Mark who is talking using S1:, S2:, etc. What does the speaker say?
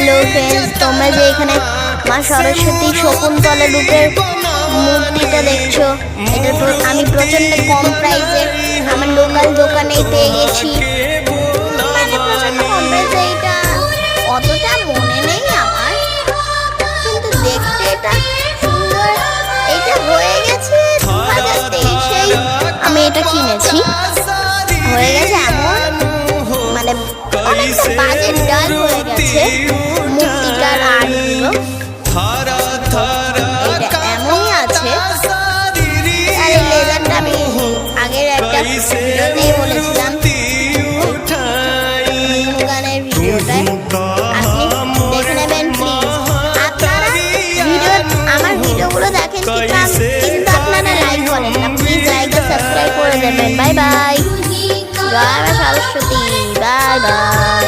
S1: Hello friends, তোমরা যে এখানে মা সরস্বতী শকুন্তলা রূপের মূর্তিটা দেখছো, এটা আমি প্রচন্ড কম প্রাইসে আমার লোকাল দোকানেই পেয়ে গেছি। মানে প্রচন্ড কম প্রাইসে, এটা অতটা মনে নেই আমার, কিন্তু দেখতে এটা সুন্দর। এটা হয়ে গেছে 2023-এই আমি এটা কিনেছি। হয়ে গেছে এমন, মানে অনেকটা বাজেট ডাল হয়ে গেছে মূর্তিটার আর্টগুলো। এটা এমনই আছে। আর এই লেজারটা আমি আগের একটা ভিডিওতেই বলেছিলাম, গানের ভিডিওটায় আপনি দেখে নেবেন প্লিজ। আপনারা আমার ভিডিওগুলো দেখেন কিন্তু আপনারা লাইক করেন না, প্লিজ লাইক আর সাবস্ক্রাইব করে দেবেন। Bye bye. জয় মা সরস্বতী। Bye bye.